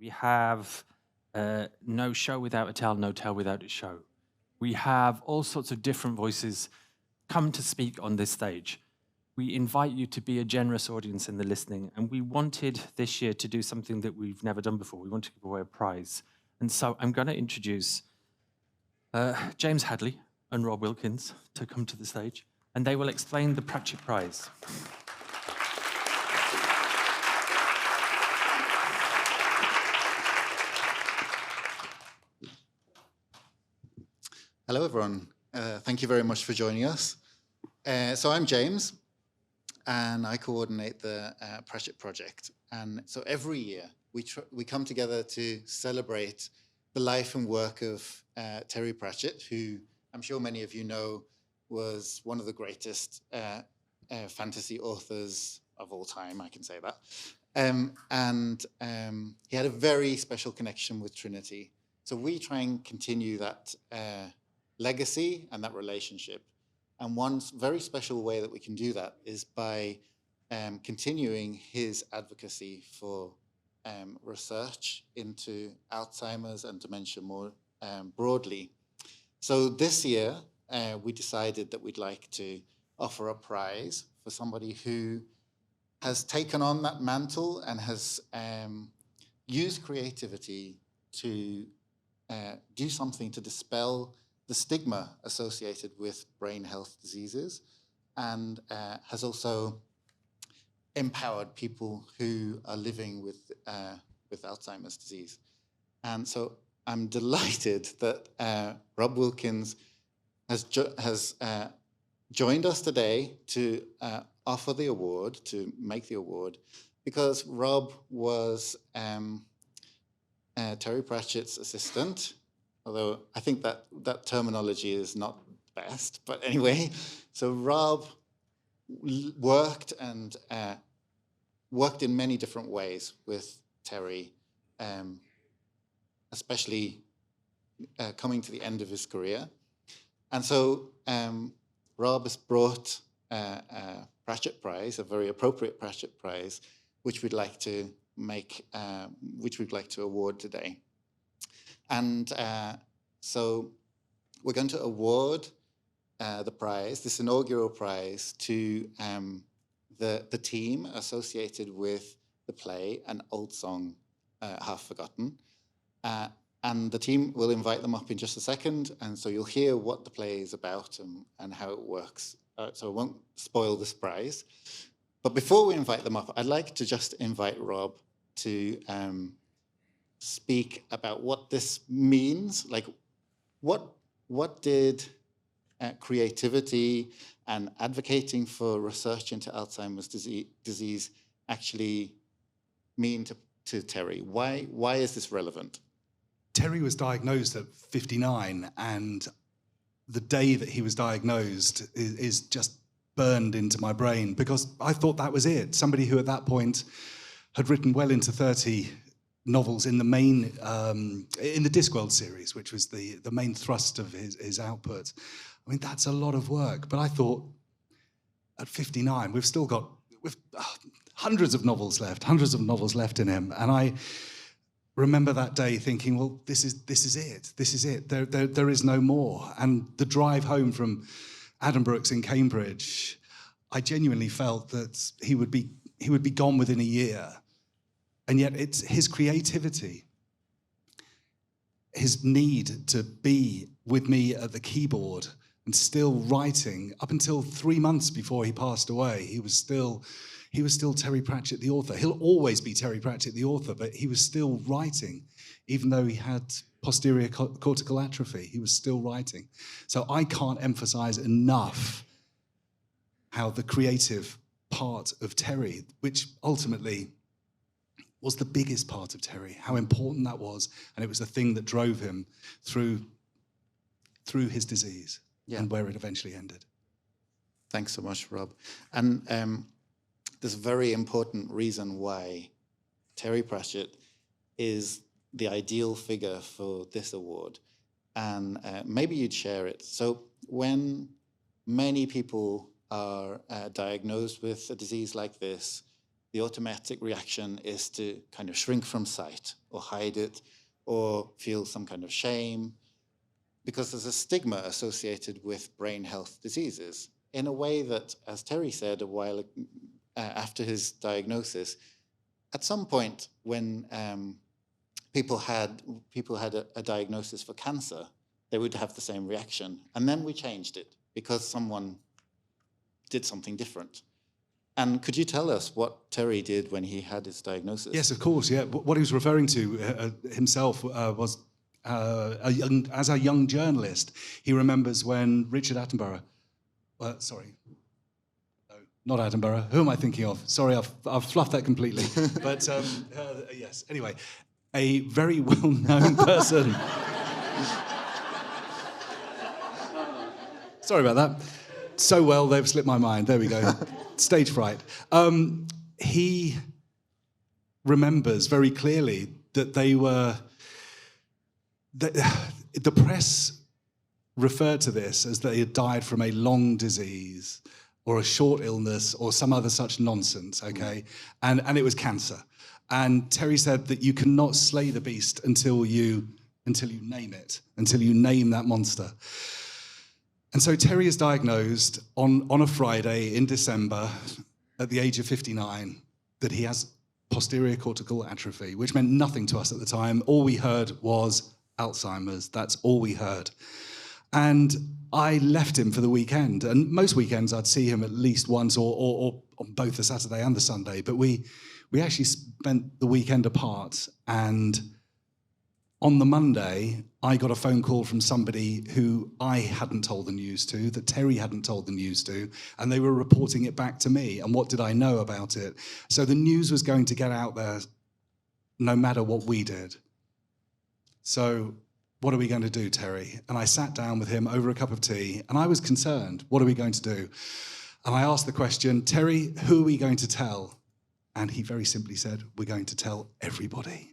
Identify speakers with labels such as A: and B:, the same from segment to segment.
A: We have no show without a tell, no tell without a show. We have all sorts of different voices come to speak on this stage. We invite you to be a generous audience in the listening, and we wanted this year to do something that we've never done before. We want to give away a prize. And so I'm going to introduce James Hadley and Rob Wilkins to come to the stage, and they will explain the Pratchett Prize.
B: Hello, everyone. Thank you very much for joining us. So I'm James, and I coordinate the Pratchett Project. And so every year, we come together to celebrate the life and work of Terry Pratchett, who I'm sure many of you know was one of the greatest fantasy authors of all time, I can say that. He had a very special connection with Trinity. So we try and continue that legacy and that relationship. And one very special way that we can do that is by continuing his advocacy for research into Alzheimer's and dementia more broadly. So this year, we decided that we'd like to offer a prize for somebody who has taken on that mantle and has used creativity to do something to dispel the stigma associated with brain health diseases, and has also empowered people who are living with Alzheimer's disease. And so I'm delighted that Rob Wilkins has joined us today to offer the award, to make the award, because Rob was Terry Pratchett's assistant, although I think that terminology is not best, but anyway. So Rob worked in many different ways with Terry, especially coming to the end of his career. And so Rob has brought a Pratchett Prize, a very appropriate Pratchett Prize, which we'd like to award today. And so we're going to award the prize, this inaugural prize, to the team associated with the play An Old Song Half Forgotten. And the team will invite them up in just a second, and so you'll hear what the play is about and how it works. So I won't spoil the surprise. But before we invite them up, I'd like to just invite Rob to speak about what this means. Like, what did creativity and advocating for research into Alzheimer's disease actually mean to Terry? Why is this relevant?
C: Terry was diagnosed at 59, and the day that he was diagnosed is just burned into my brain, because I thought that was it. Somebody who at that point had written well into 30 novels in the main, in the Discworld series, which was the main thrust of his output. I mean, that's a lot of work. But I thought, at 59, we've hundreds of novels left in him. And I remember that day thinking, well, this is it. There is no more. And the drive home from Addenbrooke's in Cambridge, I genuinely felt that he would be gone within a year. And yet it's his creativity, his need to be with me at the keyboard and still writing. Up until 3 months before he passed away, he was still Terry Pratchett, the author. He'll always be Terry Pratchett, the author, but he was still writing, even though he had posterior cortical atrophy. He was still writing. So I can't emphasize enough how the creative part of Terry, which ultimately was the biggest part of Terry, how important that was, and it was the thing that drove him through his disease and where it eventually ended.
B: Thanks so much, Rob. And there's a very important reason why Terry Pratchett is the ideal figure for this award, and maybe you'd share it. So when many people are diagnosed with a disease like this, the automatic reaction is to kind of shrink from sight or hide it or feel some kind of shame, because there's a stigma associated with brain health diseases in a way that, as Terry said a while after his diagnosis, at some point when people had a diagnosis for cancer, they would have the same reaction. And then we changed it because someone did something different. And could you tell us what Terry did when he had his diagnosis?
C: Yes, of course. Yeah, what he was referring to himself was as a young journalist. He remembers when Richard Attenborough, sorry, no, not Attenborough. Who am I thinking of? Sorry, I've fluffed that completely. But yes. Anyway, a very well-known person. Sorry about that. So well, they've slipped my mind. There we go. Stage fright. He remembers very clearly that the press referred to this as they had died from a long disease or a short illness or some other such nonsense, okay? And it was cancer. And Terry said that you cannot slay the beast until you name it, until you name that monster. And so Terry is diagnosed on a Friday in December at the age of 59 that he has posterior cortical atrophy, which meant nothing to us at the time. All we heard was Alzheimer's. That's all we heard. And I left him for the weekend. And most weekends I'd see him at least once or on both the Saturday and the Sunday. But we actually spent the weekend apart. And on the Monday, I got a phone call from somebody who I hadn't told the news to, that Terry hadn't told the news to, and they were reporting it back to me. And what did I know about it? So the news was going to get out there no matter what we did. So what are we going to do, Terry? And I sat down with him over a cup of tea, and I was concerned. What are we going to do? And I asked the question, Terry, who are we going to tell? And he very simply said, we're going to tell everybody.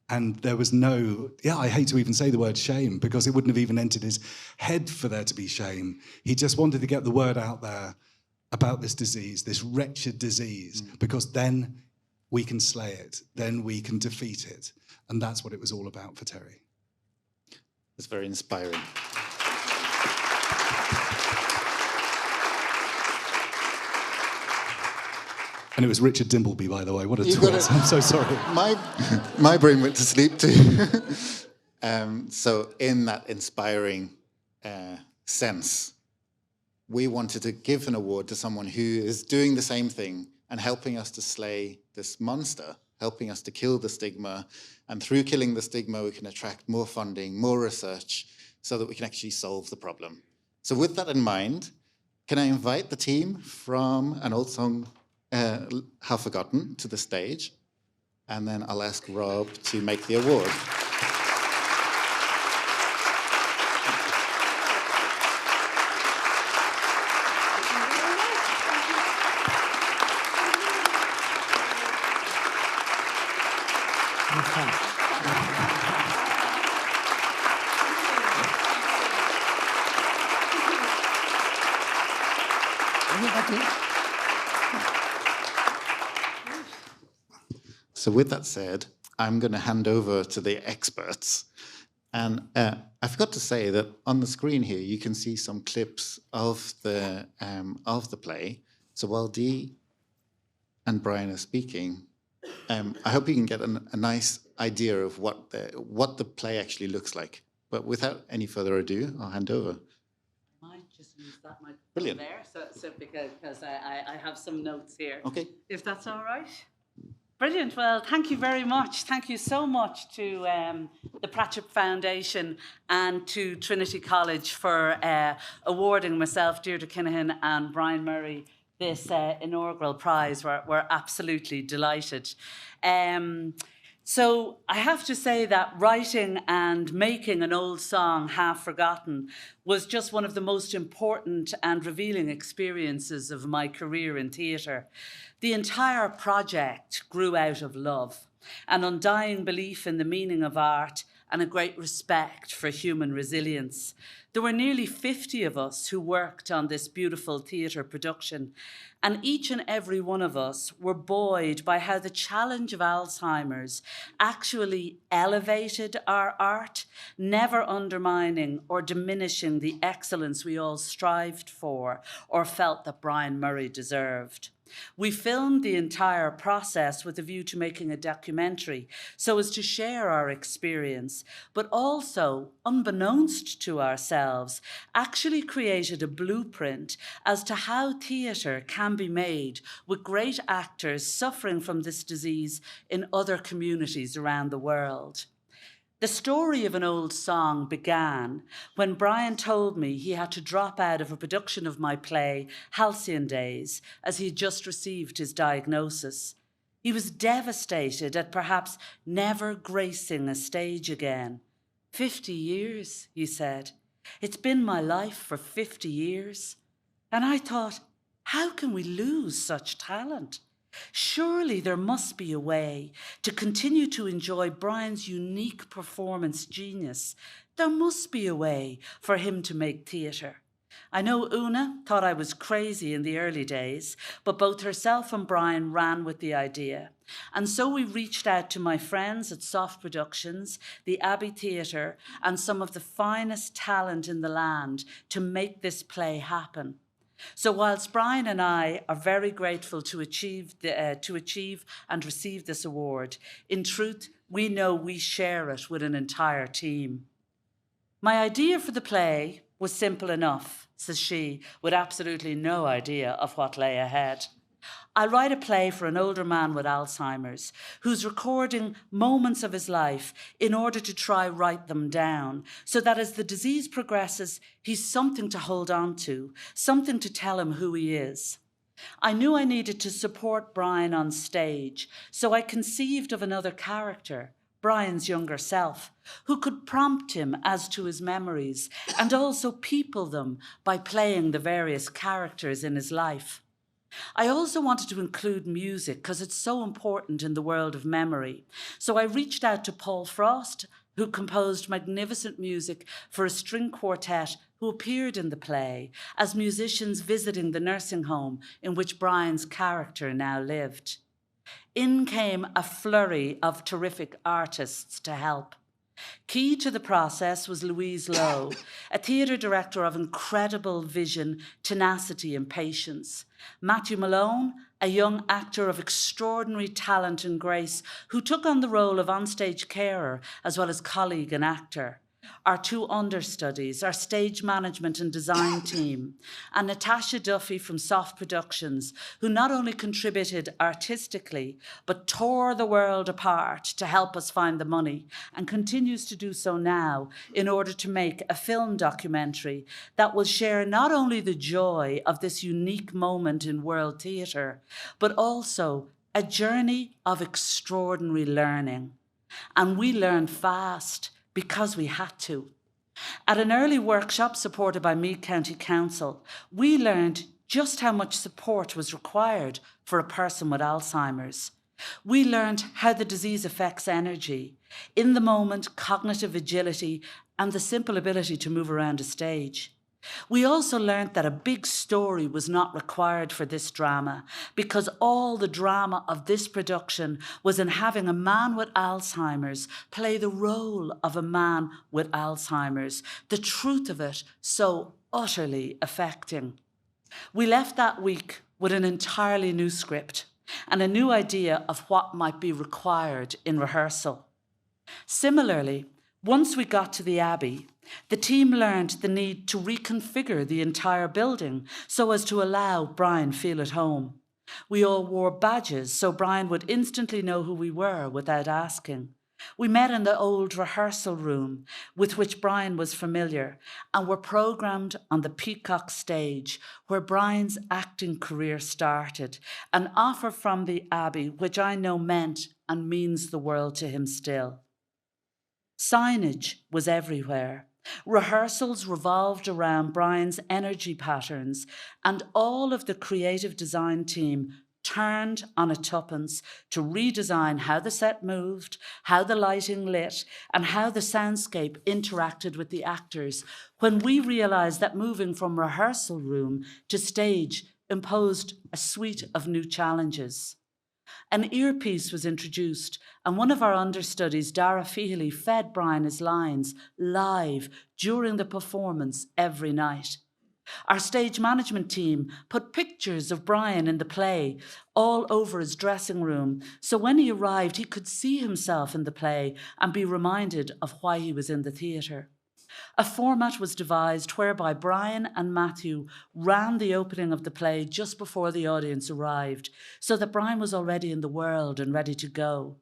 C: And there was no, I hate to even say the word shame, because it wouldn't have even entered his head for there to be shame. He just wanted to get the word out there about this disease, this wretched disease, because then we can slay it, then we can defeat it. And that's what it was all about for Terry.
B: It's very inspiring.
C: And it was Richard Dimbleby, by the way. What a twist. I'm so sorry.
B: My brain went to sleep too. So in that inspiring sense, we wanted to give an award to someone who is doing the same thing and helping us to slay this monster, helping us to kill the stigma. And through killing the stigma, we can attract more funding, more research, so that we can actually solve the problem. So with that in mind, can I invite the team from An Old Song Half Forgotten to the stage, and then I'll ask Rob to make the award. So with that said, I'm going to hand over to the experts. And I forgot to say that on the screen here, you can see some clips of the play. So while Dee and Brian are speaking, I hope you can get a nice idea of what the play actually looks like. But without any further ado, I'll hand over.
D: I might just use that microphone
B: Brilliant.
D: there, so because I have some notes here.
B: Okay.
D: If that's all right. Brilliant. Well, thank you very much. Thank you so much to the Pratchett Foundation and to Trinity College for awarding myself, Deirdre Kinahan and Brian Murray this inaugural prize. We're absolutely delighted. So I have to say that writing and making An Old Song Half Forgotten was just one of the most important and revealing experiences of my career in theatre. The entire project grew out of love, an undying belief in the meaning of art, and a great respect for human resilience. There were nearly 50 of us who worked on this beautiful theatre production, and each and every one of us were buoyed by how the challenge of Alzheimer's actually elevated our art, never undermining or diminishing the excellence we all strived for or felt that Brian Murray deserved. We filmed the entire process with a view to making a documentary so as to share our experience, but also, unbeknownst to ourselves, actually created a blueprint as to how theatre can be made with great actors suffering from this disease in other communities around the world. The story of an old song began when Brian told me he had to drop out of a production of my play, Halcyon Days, as he had just received his diagnosis. He was devastated at perhaps never gracing a stage again. 50 years, he said. It's been my life for 50 years. And I thought, how can we lose such talent? Surely there must be a way to continue to enjoy Brian's unique performance genius. There must be a way for him to make theatre. I know Una thought I was crazy in the early days, but both herself and Brian ran with the idea. And so we reached out to my friends at Soft Productions, the Abbey Theatre, and some of the finest talent in the land to make this play happen. So whilst Brian and I are very grateful to achieve and receive this award, in truth, we know we share it with an entire team. My idea for the play was simple enough, says she, with absolutely no idea of what lay ahead. I write a play for an older man with Alzheimer's who's recording moments of his life in order to try write them down so that as the disease progresses, he's something to hold on to, something to tell him who he is. I knew I needed to support Brian on stage, so I conceived of another character, Brian's younger self, who could prompt him as to his memories and also people them by playing the various characters in his life. I also wanted to include music because it's so important in the world of memory. So I reached out to Paul Frost, who composed magnificent music for a string quartet who appeared in the play as musicians visiting the nursing home in which Brian's character now lived. In came a flurry of terrific artists to help. Key to the process was Louise Lowe, a theatre director of incredible vision, tenacity and patience. Matthew Malone, a young actor of extraordinary talent and grace who took on the role of onstage carer as well as colleague and actor. Our two understudies, our stage management and design team, and Natasha Duffy from Soft Productions, who not only contributed artistically, but tore the world apart to help us find the money, and continues to do so now in order to make a film documentary that will share not only the joy of this unique moment in world theatre, but also a journey of extraordinary learning. And we learned fast, because we had to. At an early workshop supported by Meath County Council, we learned just how much support was required for a person with Alzheimer's. We learned how the disease affects energy, in the moment, cognitive agility, and the simple ability to move around a stage. We also learned that a big story was not required for this drama because all the drama of this production was in having a man with Alzheimer's play the role of a man with Alzheimer's, the truth of it so utterly affecting. We left that week with an entirely new script and a new idea of what might be required in rehearsal. Similarly, once we got to the Abbey, the team learned the need to reconfigure the entire building so as to allow Brian feel at home. We all wore badges so Brian would instantly know who we were without asking. We met in the old rehearsal room with which Brian was familiar and were programmed on the Peacock stage where Brian's acting career started, an offer from the Abbey which I know meant and means the world to him still. Signage was everywhere. Rehearsals revolved around Brian's energy patterns, and all of the creative design team turned on a tuppence to redesign how the set moved, how the lighting lit, and how the soundscape interacted with the actors, when we realised that moving from rehearsal room to stage imposed a suite of new challenges. An earpiece was introduced, and one of our understudies, Dara Feely, fed Brian his lines live during the performance every night. Our stage management team put pictures of Brian in the play all over his dressing room, so when he arrived, he could see himself in the play and be reminded of why he was in the theatre. A format was devised whereby Brian and Matthew ran the opening of the play just before the audience arrived, so that Brian was already in the world and ready to go.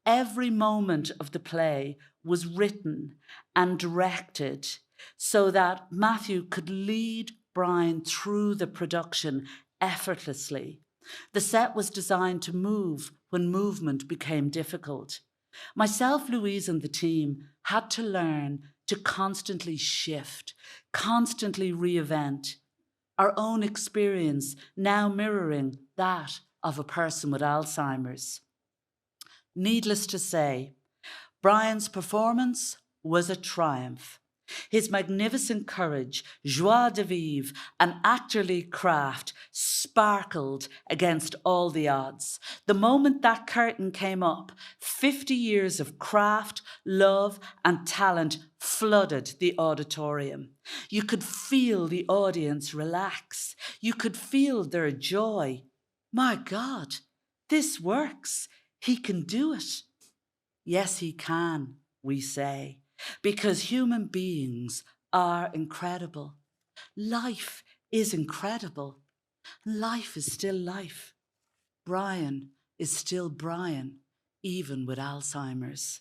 D: Every moment of the play was written and directed so that Matthew could lead Brian through the production effortlessly. The set was designed to move when movement became difficult. Myself, Louise, and the team had to learn to constantly shift, constantly reinvent, our own experience now mirroring that of a person with Alzheimer's. Needless to say, Brian's performance was a triumph. His magnificent courage, joie de vivre, and actorly craft sparkled against all the odds. The moment that curtain came up, 50 years of craft, love, and talent flooded the auditorium. You could feel the audience relax. You could feel their joy. My God, this works. He can do it. Yes, he can, we say. Because human beings are incredible. Life is incredible. Life is still life. Brian is still Brian, even with Alzheimer's.